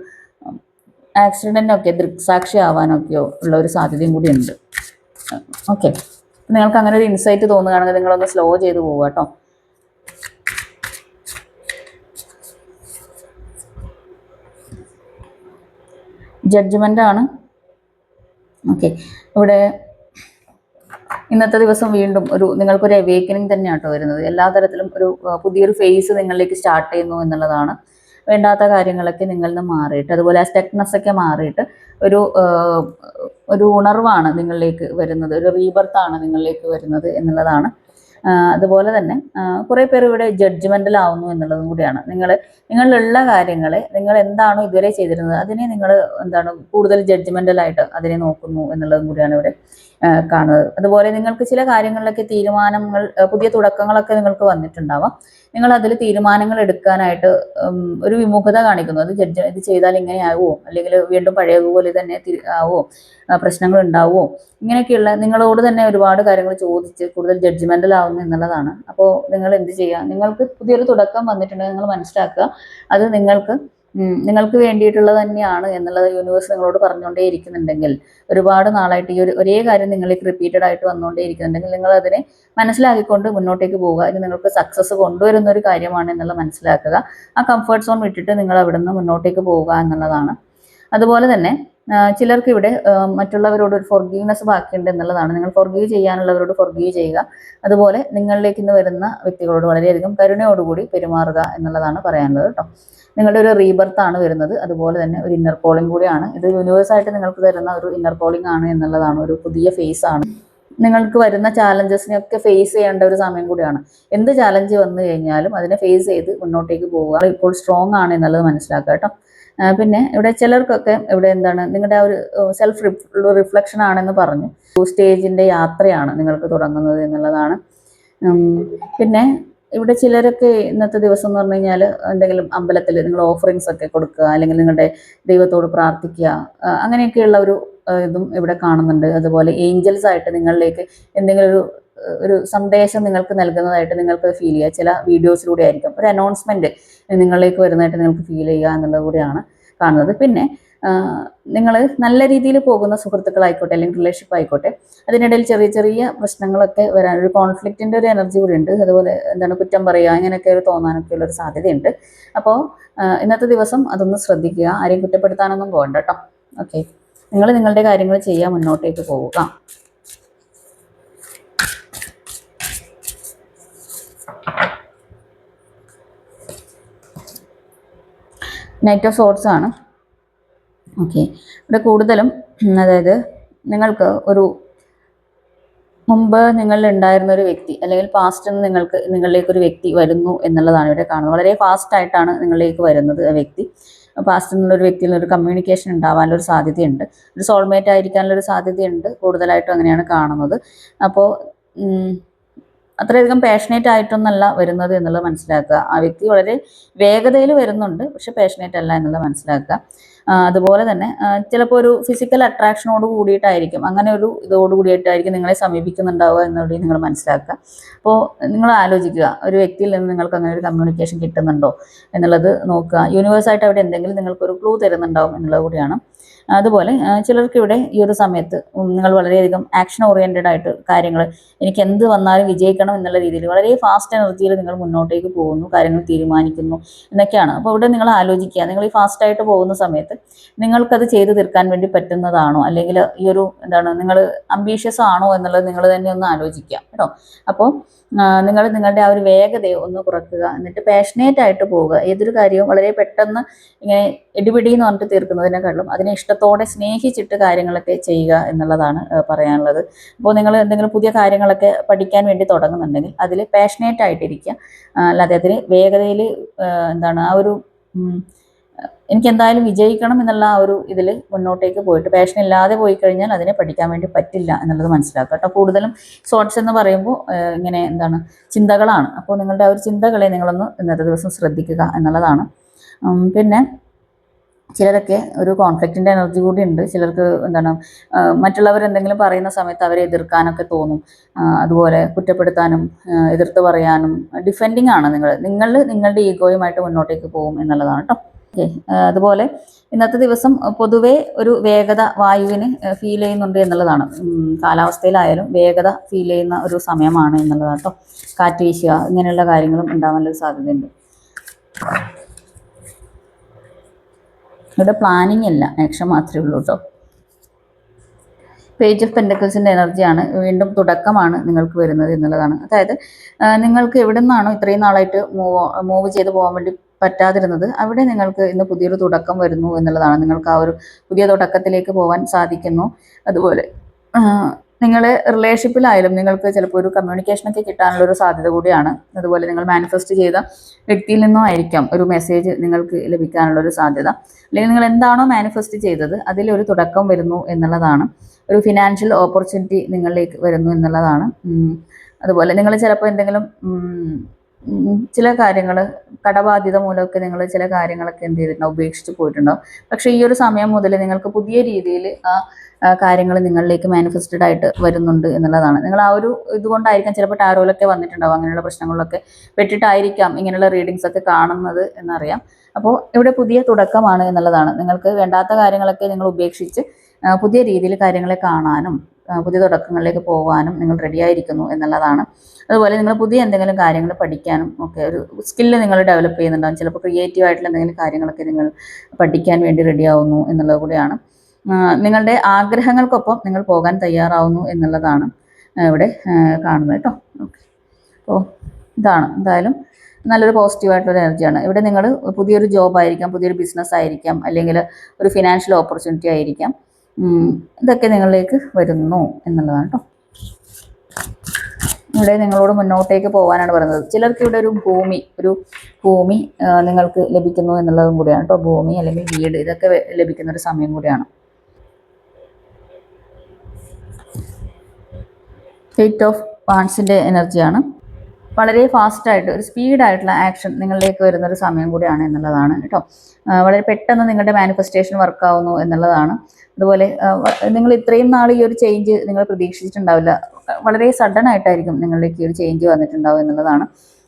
ആക്സിഡൻറ്റിനൊക്കെ ദൃക്സാക്ഷി ആവാനൊക്കെയോ ഉള്ള ഒരു സാധ്യതയും കൂടി ഉണ്ട്. ഓക്കെ, നിങ്ങൾക്ക് അങ്ങനെ ഒരു ഇൻസൈറ്റ് തോന്നുകയാണെങ്കിൽ നിങ്ങളൊന്ന് സ്ലോ ചെയ്ത് പോവുക കേട്ടോ. ജഡ്ജ്മെൻ്റ് ആണ്. ഓക്കെ, ഇവിടെ ഇന്നത്തെ ദിവസം വീണ്ടും നിങ്ങൾക്കൊരു അവേക്കനിങ് തന്നെയാണ് കേട്ടോ വരുന്നത്. എല്ലാ തരത്തിലും പുതിയൊരു ഫേസ് നിങ്ങളിലേക്ക് സ്റ്റാർട്ട് ചെയ്യുന്നു എന്നുള്ളതാണ്. വേണ്ടാത്ത കാര്യങ്ങളൊക്കെ നിങ്ങളിൽ നിന്ന് മാറിയിട്ട്, അതുപോലെ ആ സ്റ്റക്നെസ് ഒക്കെ മാറിയിട്ട് ഒരു ഉണർവാണ് നിങ്ങളിലേക്ക് വരുന്നത്, ഒരു റീബർത്താണ് നിങ്ങളിലേക്ക് വരുന്നത് എന്നുള്ളതാണ്. അതുപോലെ തന്നെ കുറേ പേർ ഇവിടെ ജഡ്ജ്മെൻ്റലാവുന്നു എന്നുള്ളതും കൂടിയാണ്. നിങ്ങളുള്ള കാര്യങ്ങളെ, നിങ്ങൾ എന്താണോ ഇതുവരെ ചെയ്തിരുന്നത് അതിനെ നിങ്ങൾ എന്താണ് കൂടുതൽ ജഡ്ജ്മെൻ്റലായിട്ട് അതിനെ നോക്കുന്നു എന്നുള്ളതും കൂടിയാണ് ഇവിടെ കാണുന്നത്. അതുപോലെ നിങ്ങൾക്ക് ചില കാര്യങ്ങളിലൊക്കെ തീരുമാനങ്ങൾ, പുതിയ തുടക്കങ്ങളൊക്കെ നിങ്ങൾക്ക് വന്നിട്ടുണ്ടാവാം. നിങ്ങൾ അതിൽ തീരുമാനങ്ങൾ എടുക്കാനായിട്ട് ഒരു വിമുഖത കാണിക്കുന്നു. ഇത് ചെയ്താൽ ഇങ്ങനെ ആവുമോ, അല്ലെങ്കിൽ വീണ്ടും പഴയതുപോലെ തന്നെ ആവുമോ, പ്രശ്നങ്ങൾ ഉണ്ടാവുമോ, ഇങ്ങനെയൊക്കെയുള്ള നിങ്ങളോട് തന്നെ ഒരുപാട് കാര്യങ്ങൾ ചോദിച്ച് കൂടുതൽ ജഡ്ജ്മെൻ്റൽ ആവുന്നു എന്നുള്ളതാണ്. അപ്പോൾ നിങ്ങൾ എന്ത് ചെയ്യുക, നിങ്ങൾക്ക് പുതിയൊരു തുടക്കം വന്നിട്ടുണ്ടെങ്കിൽ നിങ്ങൾ മനസ്സിലാക്കുക അത് നിങ്ങൾക്ക് വേണ്ടിയിട്ടുള്ളത് തന്നെയാണ് എന്നുള്ളത് യൂണിവേഴ്സ് നിങ്ങളോട് പറഞ്ഞുകൊണ്ടേ ഇരിക്കുന്നുണ്ടെങ്കിൽ, ഒരുപാട് നാളായിട്ട് ഈ ഒരേ കാര്യം നിങ്ങളിലേക്ക് റിപ്പീറ്റഡ് ആയിട്ട് വന്നുകൊണ്ടേ ഇരിക്കുന്നുണ്ടെങ്കിൽ നിങ്ങൾ അതിനെ മനസ്സിലാക്കിക്കൊണ്ട് മുന്നോട്ടേക്ക് പോവുക. ഇത് നിങ്ങൾക്ക് സക്സസ് കൊണ്ടുവരുന്ന ഒരു കാര്യമാണ് എന്നുള്ളത് മനസ്സിലാക്കുക. ആ കംഫർട്ട് സോൺ വിട്ടിട്ട് നിങ്ങൾ അവിടെ നിന്ന് മുന്നോട്ടേക്ക് പോവുക എന്നുള്ളതാണ്. അതുപോലെ തന്നെ ചിലർക്ക് ഇവിടെ മറ്റുള്ളവരോട് ഒരു ഫോർഗീവ്നെസ് ബാക്കിയുണ്ട് എന്നുള്ളതാണ്. നിങ്ങൾ ഫോർഗീവ് ചെയ്യാനുള്ളവരോട് ഫോർഗീവ് ചെയ്യുക. അതുപോലെ നിങ്ങളിലേക്ക് ഇന്ന് വരുന്ന വ്യക്തികളോട് വളരെയധികം കരുണയോടുകൂടി പെരുമാറുക എന്നുള്ളതാണ് പറയാനുള്ളത് കേട്ടോ. നിങ്ങളുടെ ഒരു റീബർത്ത് ആണ് വരുന്നത്. അതുപോലെ തന്നെ ഒരു ഇന്നർ കോളിംഗ് കൂടിയാണ്. ഇത് യൂണിവേഴ്സായിട്ട് നിങ്ങൾക്ക് തരുന്ന ഒരു ഇന്നർ കോളിംഗ് ആണ് എന്നുള്ളതാണ്. ഒരു പുതിയ ഫേസ് ആണ്. നിങ്ങൾക്ക് വരുന്ന ചാലഞ്ചസിനെയൊക്കെ ഫേസ് ചെയ്യേണ്ട ഒരു സമയം കൂടിയാണ്. എന്ത് ചാലഞ്ച് വന്നു കഴിഞ്ഞാലും അതിനെ ഫേസ് ചെയ്ത് മുന്നോട്ടേക്ക് പോവുക. ഇപ്പോൾ സ്ട്രോങ് ആണ് എന്നുള്ളത് മനസ്സിലാക്കുക കേട്ടോ. പിന്നെ ഇവിടെ ചിലർക്കൊക്കെ ഇവിടെ എന്താണ്, നിങ്ങളുടെ ആ ഒരു സെൽഫ് റിഫ്ലക്ഷൻ ആണെന്ന് പറഞ്ഞു, സ്റ്റേജിൻ്റെ യാത്രയാണ് നിങ്ങൾക്ക് തുടങ്ങുന്നത് എന്നുള്ളതാണ്. പിന്നെ ഇവിടെ ചിലരൊക്കെ ഇന്നത്തെ ദിവസം എന്ന് പറഞ്ഞു കഴിഞ്ഞാൽ എന്തെങ്കിലും അമ്പലത്തിൽ നിങ്ങൾ ഓഫറിങ്സ് ഒക്കെ കൊടുക്കുക, അല്ലെങ്കിൽ നിങ്ങളുടെ ദൈവത്തോട് പ്രാർത്ഥിക്കുക, അങ്ങനെയൊക്കെയുള്ള ഇതും ഇവിടെ കാണുന്നുണ്ട്. അതുപോലെ ഏഞ്ചൽസ് ആയിട്ട് നിങ്ങളിലേക്ക് എന്തെങ്കിലും ഒരു സന്ദേശം നിങ്ങൾക്ക് നൽകുന്നതായിട്ട് നിങ്ങൾക്ക് ഫീൽ ചെയ്യുക. ചില വീഡിയോസിലൂടെ ആയിരിക്കും ഒരു അനൗൺസ്മെൻറ്റ് നിങ്ങളിലേക്ക് വരുന്നതായിട്ട് നിങ്ങൾക്ക് ഫീൽ ചെയ്യുക എന്നുള്ളത് കൂടിയാണ് കാണുന്നത്. പിന്നെ നിങ്ങൾ നല്ല രീതിയിൽ പോകുന്ന സുഹൃത്തുക്കളായിക്കോട്ടെ അല്ലെങ്കിൽ റിലേഷൻഷിപ്പ് ആയിക്കോട്ടെ, അതിനിടയിൽ ചെറിയ ചെറിയ പ്രശ്നങ്ങളൊക്കെ വരാൻ, ഒരു കോൺഫ്ലിക്റ്റിൻ്റെ ഒരു എനർജി കൂടി ഉണ്ട്. അതുപോലെ എന്താണ് കുറ്റം പറയുക, ഇങ്ങനെയൊക്കെ തോന്നാനൊക്കെ ഉള്ളൊരു സാധ്യതയുണ്ട്. അപ്പോൾ ഇന്നത്തെ ദിവസം അതൊന്ന് ശ്രദ്ധിക്കുക. ആരെയും കുറ്റപ്പെടുത്താനൊന്നും പോകണ്ട കേട്ടോ. ഓക്കെ, നിങ്ങൾ നിങ്ങളുടെ കാര്യങ്ങൾ ചെയ്യാൻ മുന്നോട്ടേക്ക് പോവുക. നൈറ്റ് ഓഫ് സോർട്സ് ആണ്. ഓക്കെ, ഇവിടെ കൂടുതലും അതായത് നിങ്ങൾക്ക് മുമ്പ് നിങ്ങളിൽ ഉണ്ടായിരുന്ന ഒരു വ്യക്തി അല്ലെങ്കിൽ പാസ്റ്റിൽ നിന്ന് നിങ്ങളിലേക്ക് ഒരു വ്യക്തി വരുന്നു എന്നുള്ളതാണ് ഇവിടെ കാണുന്നത്. വളരെ ഫാസ്റ്റ് ആയിട്ടാണ് നിങ്ങളിലേക്ക് വരുന്നത് ആ വ്യക്തി. പാസ്റ്റിൽ നിന്നൊരു വ്യക്തിയിൽ ഒരു കമ്മ്യൂണിക്കേഷൻ ഉണ്ടാവാനുള്ളൊരു സാധ്യതയുണ്ട്. ഒരു സോൾമേറ്റ് ആയിരിക്കാനുള്ളൊരു സാധ്യതയുണ്ട്. കൂടുതലായിട്ടും അങ്ങനെയാണ് കാണുന്നത്. അപ്പോൾ അത്രയധികം പാഷനേറ്റ് ആയിട്ടൊന്നല്ല വരുന്നത് എന്നുള്ളത് മനസ്സിലാക്കുക. ആ വ്യക്തി വളരെ വേഗതയിൽ വരുന്നുണ്ട്, പക്ഷെ പാഷനേറ്റ് അല്ല എന്നുള്ളത് മനസ്സിലാക്കുക. അതുപോലെ തന്നെ ചിലപ്പോൾ ഒരു ഫിസിക്കൽ അട്രാക്ഷനോട് കൂടിയിട്ടായിരിക്കും, അങ്ങനെ ഒരു ഇതോട് കൂടിയിട്ടായിരിക്കും നിങ്ങളെ സമീപിക്കുന്നുണ്ടാവുക എന്നുള്ളത് നിങ്ങൾ മനസ്സിലാക്കുക. അപ്പോൾ നിങ്ങൾ ആലോചിക്കുക, ഒരു വ്യക്തിയിൽ നിന്ന് നിങ്ങൾക്ക് അങ്ങനെ ഒരു കമ്മ്യൂണിക്കേഷൻ കിട്ടുന്നുണ്ടോ എന്നുള്ളത് നോക്കുക. യൂണിവേഴ്സായിട്ട് അവിടെ എന്തെങ്കിലും നിങ്ങൾക്കൊരു ക്ലൂ തരുന്നുണ്ടാവും എന്നുള്ളത് കൂടിയാണ്. അതുപോലെ ചിലർക്ക് ഇവിടെ ഈ ഒരു സമയത്ത് നിങ്ങൾ വളരെയധികം ആക്ഷൻ ഓറിയൻറ്റഡ് ആയിട്ട് കാര്യങ്ങൾ, എനിക്ക് എന്ത് വന്നാലും വിജയിക്കണം എന്നുള്ള രീതിയിൽ വളരെ ഫാസ്റ്റ് എനർജിയിൽ നിങ്ങൾ മുന്നോട്ടേക്ക് പോകുന്നു, കാര്യങ്ങൾ തീരുമാനിക്കുന്നു എന്നൊക്കെയാണ്. അപ്പോൾ ഇവിടെ നിങ്ങൾ ആലോചിക്കുക, നിങ്ങൾ ഈ ഫാസ്റ്റായിട്ട് പോകുന്ന സമയത്ത് നിങ്ങൾക്കത് ചെയ്തു തീർക്കാൻ വേണ്ടി പറ്റുന്നതാണോ, അല്ലെങ്കിൽ ഈ ഒരു എന്താണ് നിങ്ങൾ അംബീഷ്യസ് ആണോ എന്നുള്ളത് നിങ്ങൾ തന്നെ ഒന്ന് ആലോചിക്കുക കേട്ടോ. അപ്പോൾ നിങ്ങൾ നിങ്ങളുടെ ആ ഒരു വേഗതയെ ഒന്ന് കുറയ്ക്കുക, എന്നിട്ട് പാഷനേറ്റ് ആയിട്ട് പോവുക. ഏതൊരു കാര്യവും വളരെ പെട്ടെന്ന് ഇങ്ങനെ ഇടിപിടി എന്ന് പറഞ്ഞിട്ട് തീർക്കുന്നതിനെക്കാളും അതിനെ ഇഷ്ടത്തോടെ സ്നേഹിച്ചിട്ട് കാര്യങ്ങളൊക്കെ ചെയ്യുക എന്നുള്ളതാണ് പറയാനുള്ളത്. അപ്പോൾ നിങ്ങൾ എന്തെങ്കിലും പുതിയ കാര്യങ്ങളൊക്കെ പഠിക്കാൻ വേണ്ടി തുടങ്ങുന്നുണ്ടെങ്കിൽ അതിൽ പാഷനേറ്റ് ആയിട്ടിരിക്കുക, അല്ലാതെ അതിൽ വേഗതയിൽ എന്താണ് ആ ഒരു എനിക്ക് എന്തായാലും വിജയിക്കണം എന്നുള്ള ആ ഒരു ഇതിൽ മുന്നോട്ടേക്ക് പോയിട്ട് പാഷൻ ഇല്ലാതെ പോയി കഴിഞ്ഞാൽ അതിനെ പഠിക്കാൻ വേണ്ടി പറ്റില്ല എന്നുള്ളത് മനസ്സിലാക്കുക കേട്ടോ. കൂടുതലും ഷോർട്സ് എന്ന് പറയുമ്പോൾ ഇങ്ങനെ എന്താണ് ചിന്തകളാണ്. അപ്പോൾ നിങ്ങളുടെ ആ ഒരു ചിന്തകളെ നിങ്ങളൊന്ന് ഇന്നത്തെ ദിവസം ശ്രദ്ധിക്കുക എന്നുള്ളതാണ്. പിന്നെ ചിലരൊക്കെ ഒരു കോൺഫ്ലിക്റ്റിൻ്റെ എനർജി കൂടി ഉണ്ട്. ചിലർക്ക് എന്താണ് മറ്റുള്ളവർ എന്തെങ്കിലും പറയുന്ന സമയത്ത് അവരെ എതിർക്കാനൊക്കെ തോന്നും. അതുപോലെ കുറ്റപ്പെടുത്താനും എതിർത്ത് പറയാനും ഡിഫെൻഡിങ് ആണ് നിങ്ങൾ നിങ്ങളുടെ ഈഗോയുമായിട്ട് മുന്നോട്ടേക്ക് പോകും എന്നുള്ളതാണ് കേട്ടോ. ഓക്കെ, അതുപോലെ ഇന്നത്തെ ദിവസം പൊതുവേ ഒരു വേഗത വായുവിന് ഫീൽ ചെയ്യുന്നുണ്ട് എന്നുള്ളതാണ്. കാലാവസ്ഥയിലായാലും വേഗത ഫീൽ ചെയ്യുന്ന ഒരു സമയമാണ് എന്നുള്ളതാണ് കേട്ടോ. കാറ്റ് വീശുക ഇങ്ങനെയുള്ള കാര്യങ്ങളും ഉണ്ടാവാനൊരു സാധ്യതയുണ്ട്. ഇവിടെ പ്ലാനിങ് അല്ല, ആക്ഷൻ മാത്രമേ ഉള്ളൂ കേട്ടോ. പേജ് ഓഫ് പെൻഡക്കിൾസിൻ്റെ എനർജിയാണ്, വീണ്ടും തുടക്കമാണ് നിങ്ങൾക്ക് വരുന്നത് എന്നുള്ളതാണ്. അതായത് നിങ്ങൾക്ക് എവിടെ നിന്നാണോ ഇത്രയും നാളായിട്ട് മൂവ് ചെയ്ത് പോകാൻ വേണ്ടി പറ്റാതിരുന്നത്, അവിടെ നിങ്ങൾക്ക് ഇന്ന് പുതിയൊരു തുടക്കം വരുന്നു എന്നുള്ളതാണ്. നിങ്ങൾക്ക് ആ ഒരു പുതിയ തുടക്കത്തിലേക്ക് പോകാൻ സാധിക്കുന്നു. അതുപോലെ നിങ്ങൾ റിലേഷൻഷിപ്പിലായാലും നിങ്ങൾക്ക് ചിലപ്പോൾ ഒരു കമ്മ്യൂണിക്കേഷനൊക്കെ കിട്ടാനുള്ളൊരു സാധ്യത കൂടിയാണ്. അതുപോലെ നിങ്ങൾ മാനിഫെസ്റ്റ് ചെയ്ത വ്യക്തിയിൽ നിന്നും ആയിരിക്കാം ഒരു മെസ്സേജ് നിങ്ങൾക്ക് ലഭിക്കാനുള്ളൊരു സാധ്യത. അല്ലെങ്കിൽ നിങ്ങൾ എന്താണോ മാനിഫെസ്റ്റ് ചെയ്തത് അതിലൊരു തുടക്കം വരുന്നു എന്നുള്ളതാണ്. ഒരു ഫിനാൻഷ്യൽ ഓപ്പർച്യൂണിറ്റി നിങ്ങളിലേക്ക് വരുന്നു എന്നുള്ളതാണ്. അതുപോലെ നിങ്ങൾ ചിലപ്പോൾ എന്തെങ്കിലും ചില കാര്യങ്ങൾ കടബാധ്യത മൂലമൊക്കെ നിങ്ങൾ ചില കാര്യങ്ങളൊക്കെ എന്ത് ചെയ്തിട്ടുണ്ടാവും, ഉപേക്ഷിച്ച് പോയിട്ടുണ്ടാവും. പക്ഷേ ഈ ഒരു സമയം മുതൽ നിങ്ങൾക്ക് പുതിയ രീതിയിൽ ആ കാര്യങ്ങൾ നിങ്ങളിലേക്ക് മാനിഫെസ്റ്റഡ് ആയിട്ട് വരുന്നുണ്ട് എന്നുള്ളതാണ്. നിങ്ങൾ ആ ഒരു ഇതുകൊണ്ടായിരിക്കാം ചിലപ്പോൾ ടാരോയിലൊക്കെ വന്നിട്ടുണ്ടാവും, അങ്ങനെയുള്ള പ്രശ്നങ്ങളിലൊക്കെ പെട്ടിട്ടായിരിക്കാം ഇങ്ങനെയുള്ള റീഡിങ്സ് ഒക്കെ കാണുന്നത് എന്നറിയാം. അപ്പോൾ ഇവിടെ പുതിയ തുടക്കമാണ് എന്നുള്ളതാണ്. നിങ്ങൾക്ക് വേണ്ടാത്ത കാര്യങ്ങളൊക്കെ നിങ്ങൾ ഉപേക്ഷിച്ച് പുതിയ രീതിയിൽ കാര്യങ്ങളെ കാണാനും പുതിയ തുടക്കങ്ങളിലേക്ക് പോകാനും നിങ്ങൾ റെഡിയായിരിക്കുന്നു എന്നുള്ളതാണ്. അതുപോലെ നിങ്ങൾ പുതിയ എന്തെങ്കിലും കാര്യങ്ങൾ പഠിക്കാനും ഒക്കെ ഒരു സ്കില്ല് നിങ്ങൾ ഡെവലപ്പ് ചെയ്യുന്നുണ്ടാകും. ചിലപ്പോൾ ക്രിയേറ്റീവ് ആയിട്ടുള്ള എന്തെങ്കിലും കാര്യങ്ങളൊക്കെ നിങ്ങൾ പഠിക്കാൻ വേണ്ടി റെഡിയാവുന്നു എന്നുള്ളത് കൂടിയാണ്. നിങ്ങളുടെ ആഗ്രഹങ്ങൾക്കൊപ്പം നിങ്ങൾ പോകാൻ തയ്യാറാവുന്നു എന്നുള്ളതാണ് ഇവിടെ കാണുന്നത് കേട്ടോ. ഓക്കെ, അപ്പോൾ ഇതാണ് എന്തായാലും നല്ലൊരു പോസിറ്റീവായിട്ടുള്ളൊരു എനർജിയാണ്. ഇവിടെ നിങ്ങൾ പുതിയൊരു ജോബായിരിക്കാം, പുതിയൊരു ബിസിനസ് ആയിരിക്കാം, അല്ലെങ്കിൽ ഒരു ഫിനാൻഷ്യൽ ഓപ്പർച്യൂണിറ്റി ആയിരിക്കാം, ഇതൊക്കെ നിങ്ങളിലേക്ക് വരുന്നു എന്നുള്ളതാണ് കേട്ടോ. ഇവിടെ നിങ്ങളോട് മുന്നോട്ടേക്ക് പോകാനാണ് പറയുന്നത്. ചിലർക്ക് ഇവിടെ ഒരു ഭൂമി നിങ്ങൾക്ക് ലഭിക്കുന്നു എന്നുള്ളതും കൂടിയാണ് കേട്ടോ. ഭൂമി അല്ലെങ്കിൽ വീട് ഇതൊക്കെ ലഭിക്കുന്നൊരു സമയം കൂടിയാണ്. 8 ഓഫ് വാൻഡ്സിൻ്റെ എനർജിയാണ്. വളരെ ഫാസ്റ്റായിട്ട് ഒരു സ്പീഡായിട്ടുള്ള ആക്ഷൻ നിങ്ങളിലേക്ക് വരുന്നൊരു സമയം കൂടിയാണ് എന്നുള്ളതാണ് കേട്ടോ. വളരെ പെട്ടെന്ന് നിങ്ങളുടെ മാനിഫെസ്റ്റേഷൻ വർക്കാവുന്നു എന്നുള്ളതാണ്. അതുപോലെ നിങ്ങൾ ഇത്രയും നാൾ ഈ ഒരു ചേഞ്ച് നിങ്ങൾ പ്രതീക്ഷിച്ചിട്ടുണ്ടാവില്ല, വളരെ സഡൻ ആയിട്ടായിരിക്കും നിങ്ങളിലേക്ക് ഈ ഒരു ചേഞ്ച് വന്നിട്ടുണ്ടാവും എന്നുള്ളതാണ്.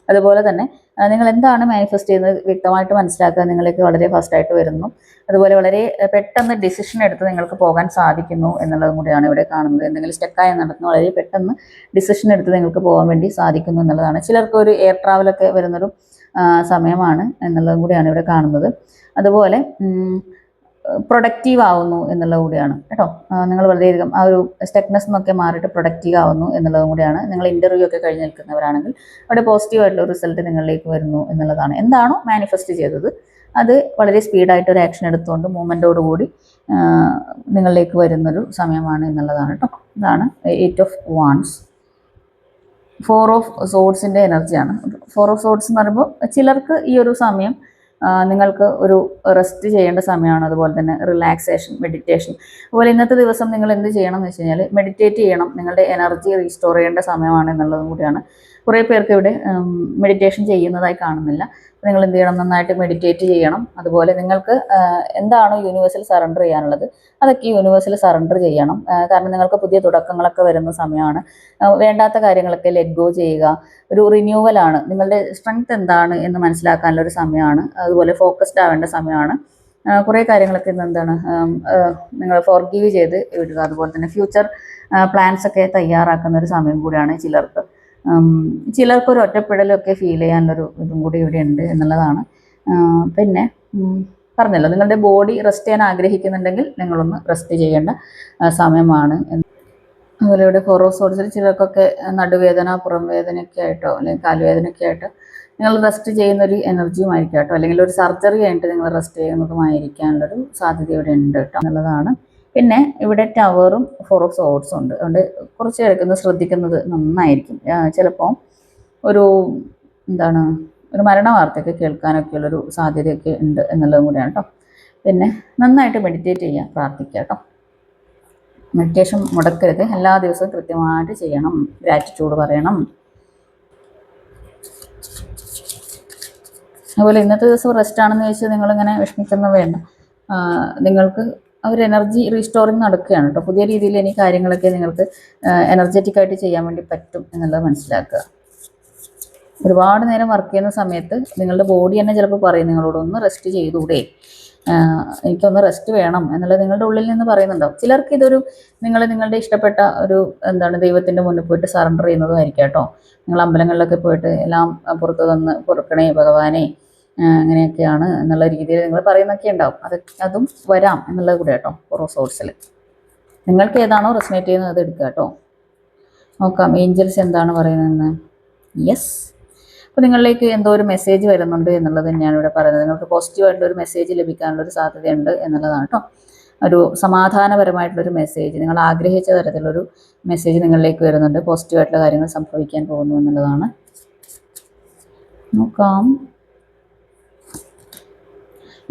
അതുപോലെ തന്നെ നിങ്ങൾ എന്താണ് മാനിഫെസ്റ്റ് ചെയ്യുന്നത് വ്യക്തമായിട്ട് മനസ്സിലാക്കുക, നിങ്ങളിലേക്ക് വളരെ ഫാസ്റ്റായിട്ട് വരുന്നു. അതുപോലെ വളരെ പെട്ടെന്ന് ഡിസിഷൻ എടുത്ത് നിങ്ങൾക്ക് പോകാൻ സാധിക്കുന്നു എന്നുള്ളതും കൂടിയാണ് ഇവിടെ കാണുന്നത്. എന്തെങ്കിലും സ്റ്റക്കായി നടത്തുന്നു, വളരെ പെട്ടെന്ന് ഡിസിഷൻ എടുത്ത് നിങ്ങൾക്ക് പോകാൻ വേണ്ടി സാധിക്കുന്നു എന്നുള്ളതാണ്. ചിലർക്ക് ഒരു എയർ ട്രാവലൊക്കെ വരുന്നൊരു സമയമാണ് എന്നുള്ളതും കൂടിയാണ് ഇവിടെ കാണുന്നത്. അതുപോലെ പ്രൊഡക്റ്റീവ് ആവുന്നു എന്നുള്ളത് കൂടിയാണ് കേട്ടോ. നിങ്ങൾ വളരെയധികം ആ ഒരു സ്റ്റക്നെസ് എന്നൊക്കെ മാറിയിട്ട് പ്രൊഡക്റ്റീവ് ആവുന്നു എന്നുള്ളതും കൂടിയാണ്. നിങ്ങൾ ഇൻ്റർവ്യൂ ഒക്കെ കഴിഞ്ഞ് നിൽക്കുന്നവരാണെങ്കിൽ അവിടെ പോസിറ്റീവായിട്ടുള്ള റിസൾട്ട് നിങ്ങളിലേക്ക് വരുന്നു എന്നുള്ളതാണ്. എന്താണോ മാനിഫെസ്റ്റ് ചെയ്തത് അത് വളരെ സ്പീഡായിട്ട് ഒരു ആക്ഷൻ എടുത്തുകൊണ്ട് മൂവ്മെൻറ്റോടുകൂടി നിങ്ങളിലേക്ക് വരുന്നൊരു സമയമാണ് എന്നുള്ളതാണ് കേട്ടോ. ഇതാണ് 8 ഓഫ് വാൻഡ്സ്. ഫോർ ഓഫ് സോഡ്സിൻ്റെ എനർജിയാണ്. ഫോർ ഓഫ് സോഡ്സ് എന്ന് പറയുമ്പോൾ ചിലർക്ക് ഈ ഒരു സമയം നിങ്ങൾക്ക് ഒരു റെസ്റ്റ് ചെയ്യേണ്ട സമയമാണ്. അതുപോലെ തന്നെ റിലാക്സേഷൻ, മെഡിറ്റേഷൻ. അതുപോലെ ഇന്നത്തെ ദിവസം നിങ്ങൾ എന്ത് ചെയ്യണം എന്ന് വെച്ച് കഴിഞ്ഞാൽ മെഡിറ്റേറ്റ് ചെയ്യണം. നിങ്ങളുടെ എനർജി റീസ്റ്റോർ ചെയ്യേണ്ട സമയമാണ് എന്നുള്ളതും കൂടിയാണ്. കുറേ പേർക്ക് ഇവിടെ മെഡിറ്റേഷൻ ചെയ്യുന്നതായി കാണുന്നില്ല. നിങ്ങൾ എന്ത് ചെയ്യണം? നന്നായിട്ട് മെഡിറ്റേറ്റ് ചെയ്യണം. അതുപോലെ നിങ്ങൾക്ക് എന്താണോ യൂണിവേഴ്സിൽ സറണ്ടർ ചെയ്യാനുള്ളത് അതൊക്കെ യൂണിവേഴ്സിൽ സറണ്ടർ ചെയ്യണം. കാരണം നിങ്ങൾക്ക് പുതിയ തുടക്കങ്ങളൊക്കെ വരുന്ന സമയമാണ്. വേണ്ടാത്ത കാര്യങ്ങളൊക്കെ ലെറ്റ് ഗോ ചെയ്യുക. ഒരു റിന്യൂവലാണ്. നിങ്ങളുടെ സ്ട്രെങ്ത് എന്താണ് എന്ന് മനസ്സിലാക്കാനുള്ള ഒരു സമയമാണ്. അതുപോലെ ഫോക്കസ്ഡ് ആവേണ്ട സമയമാണ്. കുറേ കാര്യങ്ങളൊക്കെ ഇന്ന് എന്താണ് നിങ്ങൾ ഫോർഗീവ് ചെയ്ത് വിടുക. അതുപോലെ തന്നെ ഫ്യൂച്ചർ പ്ലാൻസ് ഒക്കെ തയ്യാറാക്കുന്ന ഒരു സമയം കൂടിയാണ് ചിലർക്ക്. ചിലർക്കൊരു ഒറ്റപ്പെടലൊക്കെ ഫീൽ ചെയ്യാനുള്ളൊരു ഇതും കൂടി ഇവിടെ ഉണ്ട് എന്നുള്ളതാണ്. പിന്നെ പറഞ്ഞല്ലോ, നിങ്ങളുടെ ബോഡി റെസ്റ്റ് ചെയ്യാൻ ആഗ്രഹിക്കുന്നുണ്ടെങ്കിൽ നിങ്ങളൊന്ന് റെസ്റ്റ് ചെയ്യേണ്ട സമയമാണ്. അതുപോലെ ഇവിടെ ഫോർ ഓഫ് സോഡ്സിൽ ചിലർക്കൊക്കെ നടുവേദന, പുറം വേദനയൊക്കെ ആയിട്ടോ അല്ലെങ്കിൽ കാലുവേദനയൊക്കെ ആയിട്ട് നിങ്ങൾ റെസ്റ്റ് ചെയ്യുന്നൊരു എനർജിയുമായിരിക്കും കേട്ടോ. അല്ലെങ്കിൽ ഒരു സർജറി കഴിഞ്ഞിട്ട് നിങ്ങൾ റെസ്റ്റ് ചെയ്യുന്നതുമായിരിക്കാനുള്ളൊരു സാധ്യത ഇവിടെ ഉണ്ട് കേട്ടോ എന്നുള്ളതാണ്. പിന്നെ ഇവിടെ ടവറും ഫോർ ഓഫ് സോഡ്സും ഉണ്ട്. അതുകൊണ്ട് കുറച്ച് പേരൊക്കെ ശ്രദ്ധിക്കുന്നത് നന്നായിരിക്കും. ചിലപ്പോൾ ഒരു എന്താണ് ഒരു മരണ വാർത്തയൊക്കെ കേൾക്കാനൊക്കെയുള്ളൊരു സാധ്യതയൊക്കെ ഉണ്ട് എന്നുള്ളതും കൂടിയാണ് കേട്ടോ. പിന്നെ നന്നായിട്ട് മെഡിറ്റേറ്റ് ചെയ്യാൻ പ്രാർത്ഥിക്കുക കേട്ടോ. മെഡിറ്റേഷൻ മുടക്കരുത്. എല്ലാ ദിവസവും കൃത്യമായിട്ട് ചെയ്യണം. ഗ്രാറ്റിറ്റ്യൂഡ് പറയണം. അതുപോലെ ഇന്നത്തെ ദിവസം റെസ്റ്റ് ആണെന്ന് വെച്ച് നിങ്ങളിങ്ങനെ വിഷമിക്കുന്ന വേണ്ട. നിങ്ങൾക്ക് ഒരു എനർജി റീസ്റ്റോറിങ് നടക്കുകയാണ് കേട്ടോ. പുതിയ രീതിയിൽ ഇനി കാര്യങ്ങളൊക്കെ നിങ്ങൾക്ക് എനർജറ്റിക് ആയിട്ട് ചെയ്യാൻ വേണ്ടി പറ്റും എന്നുള്ളത് മനസ്സിലാക്കുക. ഒരുപാട് നേരം വർക്ക് ചെയ്യുന്ന സമയത്ത് നിങ്ങളുടെ ബോഡി തന്നെ ചിലപ്പോൾ പറയും നിങ്ങളോടൊന്ന് റെസ്റ്റ് ചെയ്തുകൂടെ, എനിക്കൊന്ന് റെസ്റ്റ് വേണം എന്നുള്ളത് നിങ്ങളുടെ ഉള്ളിൽ നിന്ന് പറയുന്നുണ്ടാവും. ചിലർക്ക് ഇതൊരു നിങ്ങളുടെ ഇഷ്ടപ്പെട്ട ഒരു ദൈവത്തിൻ്റെ മുന്നിൽ പോയിട്ട് സറണ്ടർ ചെയ്യുന്നതുമായിരിക്കും കേട്ടോ. നിങ്ങൾ അമ്പലങ്ങളിലൊക്കെ പോയിട്ട് എല്ലാം പുറത്ത് തന്ന് പൊറുക്കണേ ഭഗവാനെ, അങ്ങനെയൊക്കെയാണ് എന്നുള്ള രീതിയിൽ നിങ്ങൾ പറയുന്നൊക്കെ ഉണ്ടാവും. അതും വരാം എന്നുള്ളത് കൂടെ കേട്ടോ. ഓരോ സോഴ്സിൽ നിങ്ങൾക്ക് ഏതാണോ റെസനേറ്റ് ചെയ്യുന്നത് അത് എടുക്കുക കേട്ടോ. നോക്കാം ഏഞ്ചൽസ് എന്താണ് പറയുന്നതെന്ന്. യെസ്, അപ്പോൾ നിങ്ങളിലേക്ക് എന്തോ ഒരു മെസ്സേജ് വരുന്നുണ്ട് എന്നുള്ളത് തന്നെയാണ് ഇവിടെ പറയുന്നത്. നിങ്ങൾക്ക് പോസിറ്റീവായിട്ടുള്ള ഒരു മെസ്സേജ് ലഭിക്കാനുള്ളൊരു സാധ്യതയുണ്ട് എന്നുള്ളതാണ് കേട്ടോ. ഒരു സമാധാനപരമായിട്ടുള്ളൊരു മെസ്സേജ്, നിങ്ങൾ ആഗ്രഹിച്ച തരത്തിലൊരു മെസ്സേജ് നിങ്ങളിലേക്ക് വരുന്നുണ്ട്. പോസിറ്റീവായിട്ടുള്ള കാര്യങ്ങൾ സംഭവിക്കാൻ പോകുന്നു എന്നുള്ളതാണ്. നോക്കാം.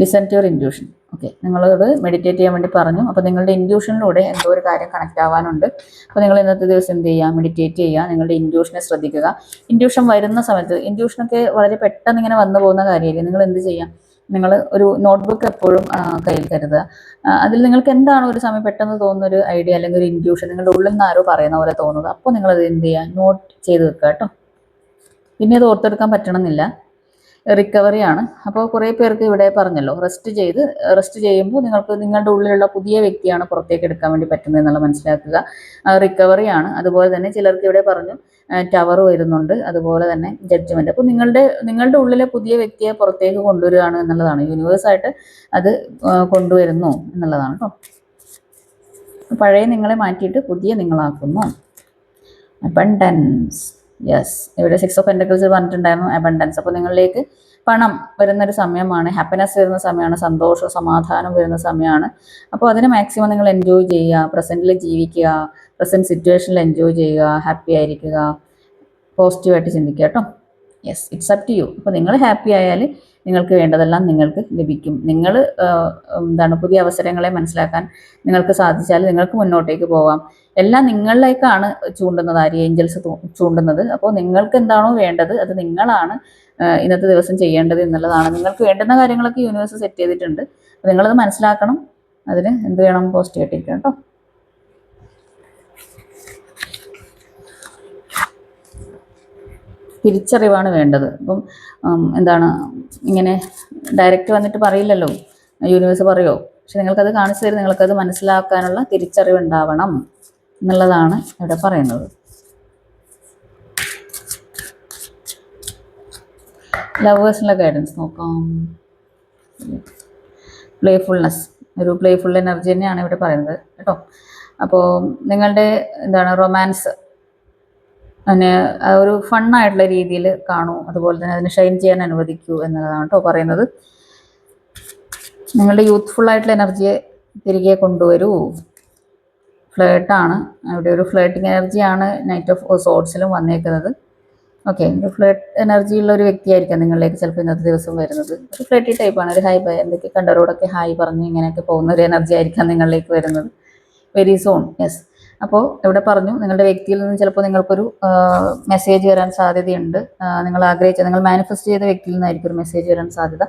Listen to your intuition. Okay, നിങ്ങളോട് മെഡിറ്റേറ്റ് ചെയ്യാൻ വേണ്ടി പറഞ്ഞു. അപ്പോൾ നിങ്ങളുടെ ഇൻറ്റ്യൂഷനിലൂടെ എന്തോ ഒരു കാര്യം കണക്റ്റ് ആവാനുണ്ട്. അപ്പോൾ നിങ്ങൾ ഇന്നത്തെ ദിവസം എന്ത് ചെയ്യുക? മെഡിറ്റേറ്റ് ചെയ്യുക. നിങ്ങളുടെ ഇൻറ്റ്യൂഷനെ ശ്രദ്ധിക്കുക. ഇൻറ്റ്യൂഷൻ വരുന്ന സമയത്ത്, ഇൻറ്റ്യൂഷനൊക്കെ വളരെ പെട്ടെന്ന് ഇങ്ങനെ വന്നു പോകുന്ന കാര്യമായിരിക്കും. നിങ്ങൾ എന്ത് ചെയ്യുക? നിങ്ങൾ ഒരു നോട്ട്ബുക്ക് എപ്പോഴും കയ്യിൽ കരുതുക. അതിൽ നിങ്ങൾക്ക് എന്താണ് ഒരു സമയം പെട്ടെന്ന് തോന്നുന്ന ഒരു ഐഡിയ അല്ലെങ്കിൽ ഒരു ഇൻറ്റ്യൂഷൻ നിങ്ങളുടെ ഉള്ളിൽ നിന്ന് ആരോ പറയുന്ന പോലെ തോന്നുന്നത്, അപ്പോൾ നിങ്ങളത് എന്ത് ചെയ്യുക? നോട്ട് ചെയ്ത് വെക്കുക കേട്ടോ. പിന്നെ അത് ഓർത്തെടുക്കാൻ പറ്റണമെന്നില്ല. റിക്കവറിയാണ്. അപ്പോൾ കുറേ പേർക്ക് ഇവിടെ പറഞ്ഞല്ലോ, റെസ്റ്റ് ചെയ്യുമ്പോൾ നിങ്ങൾക്ക് നിങ്ങളുടെ ഉള്ളിലുള്ള പുതിയ വ്യക്തിയാണ് പുറത്തേക്ക് എടുക്കാൻ വേണ്ടി പറ്റുന്നത് എന്നുള്ള മനസ്സിലാക്കുക. റിക്കവറിയാണ്. അതുപോലെ തന്നെ ചിലർക്ക് ഇവിടെ പറഞ്ഞു ടവർ വരുന്നുണ്ട്, അതുപോലെ തന്നെ ജഡ്ജ്മെൻറ്റ്. അപ്പോൾ നിങ്ങളുടെ ഉള്ളിലെ പുതിയ വ്യക്തിയെ പുറത്തേക്ക് കൊണ്ടുവരികയാണ് എന്നുള്ളതാണ്. യൂണിവേഴ്സായിട്ട് അത് കൊണ്ടുവരുന്നു എന്നുള്ളതാണ് കേട്ടോ. പഴയ നിങ്ങളെ മാറ്റിയിട്ട് പുതിയ നിങ്ങളാക്കുന്നു. അബണ്ടൻസ്. യെസ്, ഇവിടെ 6 ഓഫ് പെന്റക്കിൾസ് പറഞ്ഞിട്ടുണ്ടായിരുന്നു അബണ്ടൻസ്. അപ്പോൾ നിങ്ങളിലേക്ക് പണം വരുന്നൊരു സമയമാണ്, ഹാപ്പിനെസ് വരുന്ന സമയമാണ്, സന്തോഷം സമാധാനം വരുന്ന സമയമാണ്. അപ്പോൾ അതിനെ മാക്സിമം നിങ്ങൾ എൻജോയ് ചെയ്യുക, പ്രസൻറ്റിൽ ജീവിക്കുക, പ്രസൻറ്റ് സിറ്റുവേഷനിൽ എൻജോയ് ചെയ്യുക, ഹാപ്പി ആയിരിക്കുക, പോസിറ്റീവായിട്ട് ചിന്തിക്കുക കേട്ടോ. Yes, it's up to you. അപ്പോൾ നിങ്ങൾ ഹാപ്പി ആയാൽ നിങ്ങൾക്ക് വേണ്ടതെല്ലാം നിങ്ങൾക്ക് ലഭിക്കും. നിങ്ങൾ പുതിയ അവസരങ്ങളെ മനസ്സിലാക്കാൻ നിങ്ങൾക്ക് സാധിച്ചാൽ നിങ്ങൾക്ക് മുന്നോട്ടേക്ക് പോകാം. എല്ലാം നിങ്ങളിലേക്കാണ് ചൂണ്ടുന്നത്, ഏഞ്ചൽസ് ചൂണ്ടുന്നത്. അപ്പോൾ നിങ്ങൾക്ക് എന്താണോ വേണ്ടത് അത് നിങ്ങളാണ് ഇന്നത്തെ ദിവസം ചെയ്യേണ്ടത് എന്നുള്ളതാണ്. നിങ്ങൾക്ക് വേണ്ടുന്ന കാര്യങ്ങളൊക്കെ യൂണിവേഴ്സ് സെറ്റ് ചെയ്തിട്ടുണ്ട്. അപ്പോൾ നിങ്ങളത് മനസ്സിലാക്കണം. അതിന് എന്ത് വേണം? പോസിറ്റീവായിട്ടിരിക്കണം കേട്ടോ. തിരിച്ചറിവാണ് വേണ്ടത്. അപ്പം ഇങ്ങനെ ഡയറക്റ്റ് വന്നിട്ട് പറയില്ലല്ലോ, യൂണിവേഴ്സ് പറയുമോ, പക്ഷെ നിങ്ങൾക്കത് കാണിച്ചു തരും. നിങ്ങൾക്കത് മനസ്സിലാക്കാനുള്ള തിരിച്ചറിവ് ഉണ്ടാവണം എന്നുള്ളതാണ് ഇവിടെ പറയുന്നത്. ലവേഴ്സിനുള്ള ഗൈഡൻസ് നോക്കാം. പ്ലേഫുൾനെസ്, ഒരു പ്ലേഫുൾ എനർജി തന്നെയാണ് ഇവിടെ പറയുന്നത് കേട്ടോ. അപ്പോൾ നിങ്ങളുടെ റൊമാൻസ് അതിനെ ഒരു ഫണ്ണായിട്ടുള്ള രീതിയിൽ കാണൂ. അതുപോലെ തന്നെ അതിനെ ഷൈൻ ചെയ്യാൻ അനുവദിക്കൂ എന്നുള്ളതാണ് കേട്ടോ പറയുന്നത്. നിങ്ങളുടെ യൂത്ത്ഫുൾ ആയിട്ടുള്ള എനർജിയെ തിരികെ കൊണ്ടുവരൂ. ഫ്ലേർട്ടാണ്. ഇവിടെ ഒരു ഫ്ലേർട്ടിങ് എനർജിയാണ് നൈറ്റ് ഓഫ് സോർട്സിലും വന്നേക്കുന്നത്. ഓക്കെ, ഒരു ഫ്ലേർട്ട് എനർജി ഉള്ള ഒരു വ്യക്തിയായിരിക്കാം നിങ്ങളിലേക്ക് ചിലപ്പോൾ ഇന്നത്തെ ദിവസം വരുന്നത്. ഒരു ഫ്ലേർട്ടി ടൈപ്പാണ്, ഒരു ഹായ് ബൈ എന്തൊക്കെ കണ്ടവരോടൊക്കെ ഹായ് പറഞ്ഞ് ഇങ്ങനെയൊക്കെ പോകുന്ന ഒരു എനർജി ആയിരിക്കാം നിങ്ങളിലേക്ക് വരുന്നത് വെരി സോൺ. യെസ്. അപ്പോൾ ഇവിടെ പറഞ്ഞു നിങ്ങളുടെ വ്യക്തിയിൽ നിന്ന് ചിലപ്പോൾ നിങ്ങൾക്കൊരു മെസ്സേജ് വരാൻ സാധ്യതയുണ്ട്. നിങ്ങൾ മാനിഫെസ്റ്റ് ചെയ്ത വ്യക്തിയിൽ നിന്നായിരിക്കും ഒരു മെസ്സേജ് വരാൻ സാധ്യത.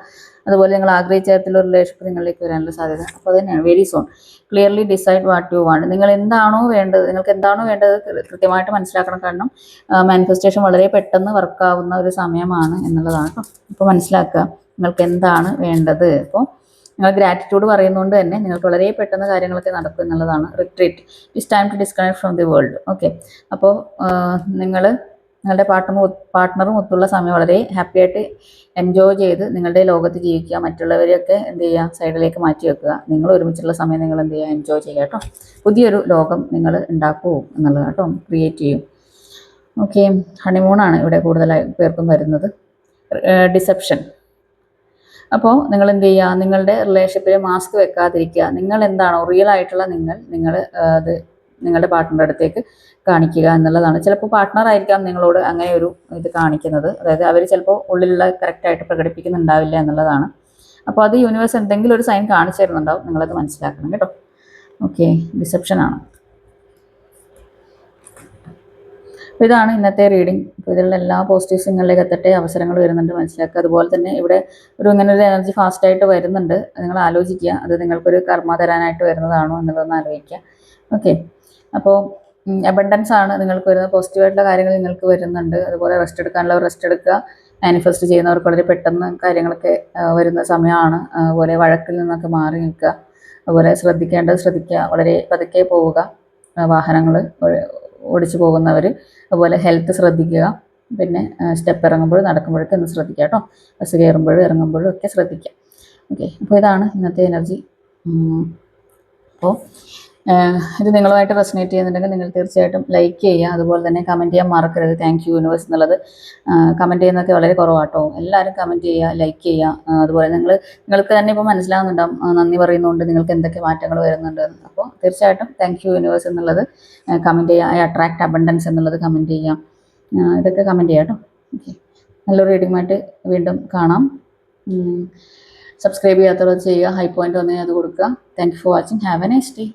അതുപോലെ നിങ്ങൾ ആഗ്രഹിച്ച തരത്തിലുള്ള റിലേഷൻഷിപ്പ് നിങ്ങളിലേക്ക് വരാനുള്ള സാധ്യത. അപ്പോൾ അത് തന്നെയാണ് very zone. Clearly decide what you want. നിങ്ങൾക്ക് എന്താണോ വേണ്ടത് കൃത്യമായിട്ട് മനസ്സിലാക്കണം. കാരണം മാനിഫെസ്റ്റേഷൻ വളരെ പെട്ടെന്ന് വർക്കാവുന്ന ഒരു സമയമാണ് എന്നുള്ളതാണ് കേട്ടോ. അപ്പോൾ മനസ്സിലാക്കുക നിങ്ങൾക്ക് എന്താണ് വേണ്ടത്. അപ്പോൾ നിങ്ങൾ ഗ്രാറ്റിറ്റ്യൂഡ് പറയുന്നതുകൊണ്ട് തന്നെ നിങ്ങൾക്ക് വളരെ പെട്ടെന്ന് കാര്യങ്ങളൊക്കെ നടക്കും എന്നുള്ളതാണ്. Retreat, it's time to disconnect from the world. Okay, അപ്പോൾ നിങ്ങളുടെ പാർട്ട്ണറും ഒത്തുള്ള സമയം വളരെ ഹാപ്പി ആയിട്ട് എൻജോയ് ചെയ്ത് നിങ്ങളുടെ ലോകത്ത് ജീവിക്കുക. മറ്റുള്ളവരെയൊക്കെ എന്ത് ചെയ്യുക, സൈഡിലേക്ക് മാറ്റി വെക്കുക. നിങ്ങൾ ഒരുമിച്ചുള്ള സമയം നിങ്ങൾ എന്ത് ചെയ്യുക, എൻജോയ് ചെയ്യുക കേട്ടോ. പുതിയൊരു ലോകം നിങ്ങൾ ഉണ്ടാക്കൂ എന്നുള്ളത് കേട്ടോ, ക്രിയേറ്റ് ചെയ്യും. ഓക്കെ, ഹണിമൂണാണ് ഇവിടെ കൂടുതലായി പേർക്കും വരുന്നത്. ഡിസെപ്ഷൻ. അപ്പോൾ നിങ്ങൾ എന്ത് ചെയ്യുക, നിങ്ങളുടെ റിലേഷൻഷിപ്പിൽ മാസ്ക് വെക്കാതിരിക്കുക. നിങ്ങൾ എന്താണോ റിയൽ ആയിട്ടുള്ള നിങ്ങൾ അത് നിങ്ങളുടെ പാർട്ട്ണറുടെ അടുത്തേക്ക് കാണിക്കുക എന്നുള്ളതാണ്. ചിലപ്പോൾ പാർട്ട്ണർ ആയിരിക്കാം നിങ്ങളോട് അങ്ങനെ ഒരു ഇത് കാണിക്കുന്നത്. അതായത് അവർ ചിലപ്പോൾ ഉള്ളിലുള്ള കറക്റ്റായിട്ട് പ്രകടിപ്പിക്കുന്നുണ്ടാവില്ല എന്നുള്ളതാണ്. അപ്പോൾ അത് യൂണിവേഴ്സ് എന്തെങ്കിലും ഒരു സൈൻ കാണിച്ചു തരുന്നുണ്ടാവും, നിങ്ങളത് മനസ്സിലാക്കണം കേട്ടോ. ഓക്കെ, ഡിസെപ്ഷനാണ്. അപ്പോൾ ഇതാണ് ഇന്നത്തെ റീഡിംഗ്. അപ്പോൾ ഇതിലുള്ള എല്ലാ പോസിറ്റീവ്സ് നിങ്ങളിലേക്ക് എത്തട്ടെ. അവസരങ്ങൾ വരുന്നുണ്ട്, മനസ്സിലാക്കുക. അതുപോലെ തന്നെ ഇവിടെ ഇങ്ങനെ ഒരു എനർജി ഫാസ്റ്റായിട്ട് വരുന്നുണ്ട്. നിങ്ങൾ ആലോചിക്കുക, അത് നിങ്ങൾക്കൊരു കർമ്മ തരാനായിട്ട് വരുന്നതാണോ എന്നുള്ളതൊന്ന് ആലോചിക്കുക. ഓക്കെ, അപ്പോൾ അബണ്ടൻസ് ആണ് നിങ്ങൾക്ക് വരുന്നത്. പോസിറ്റീവായിട്ടുള്ള കാര്യങ്ങൾ നിങ്ങൾക്ക് വരുന്നുണ്ട്. അതുപോലെ റെസ്റ്റ് എടുക്കാനുള്ളവർ റെസ്റ്റ് എടുക്കുക. മാനിഫെസ്റ്റ് ചെയ്യുന്നവർക്ക് വളരെ പെട്ടെന്ന് കാര്യങ്ങളൊക്കെ വരുന്ന സമയമാണ്. അതുപോലെ വഴക്കിൽ നിന്നൊക്കെ മാറി നിൽക്കുക. അതുപോലെ ശ്രദ്ധിക്കുക, വളരെ പതുക്കെ പോവുക. വാഹനങ്ങൾ ഓടിച്ചു പോകുന്നവർ അതുപോലെ ഹെൽത്ത് ശ്രദ്ധിക്കുക. പിന്നെ സ്റ്റെപ്പ് ഇറങ്ങുമ്പോഴും നടക്കുമ്പോഴൊക്കെ ഒന്ന് ശ്രദ്ധിക്കുക കേട്ടോ. ബസ് കയറുമ്പോഴും ഇറങ്ങുമ്പോഴും ഒക്കെ ശ്രദ്ധിക്കുക. ഓക്കെ, അപ്പോൾ ഇതാണ് ഇന്നത്തെ എനർജി. അപ്പോൾ ഇത് നിങ്ങളുമായിട്ട് റെസനേറ്റ് ചെയ്യുന്നുണ്ടെങ്കിൽ നിങ്ങൾ തീർച്ചയായിട്ടും ലൈക്ക് ചെയ്യുക. അതുപോലെ തന്നെ കമൻറ്റ് ചെയ്യാൻ മറക്കരുത്. താങ്ക് യു യൂണിവേഴ്സ് എന്നുള്ളത് കമൻറ്റ് ചെയ്യുന്നതൊക്കെ വളരെ കുറവാട്ടോ. എല്ലാവരും കമൻറ്റ് ചെയ്യുക, ലൈക്ക് ചെയ്യുക. അതുപോലെ നിങ്ങൾക്ക് തന്നെ ഇപ്പോൾ മനസ്സിലാവുന്നുണ്ടാവും നന്ദി പറയുന്നതുകൊണ്ട് നിങ്ങൾക്ക് എന്തൊക്കെ മാറ്റങ്ങൾ വരുന്നുണ്ട്. അപ്പോൾ തീർച്ചയായിട്ടും താങ്ക് യു യൂണിവേഴ്സ് എന്നുള്ളത് കമൻറ്റ് ചെയ്യുക. ഐ അട്രാക്ട് അബണ്ടൻസ് എന്നുള്ളത് കമൻറ്റ് ചെയ്യാം. ഇതൊക്കെ കമൻറ്റ് ചെയ്യാം കേട്ടോ. ഓക്കെ, നല്ലൊരു റീഡിങ്ങുമായിട്ട് വീണ്ടും കാണാം. സബ്സ്ക്രൈബ് ചെയ്യാത്തവർ ചെയ്യുക. ഹൈ പോയിൻ്റ് വന്നാൽ അത് കൊടുക്കുക. Thank you for watching. Have A nice day.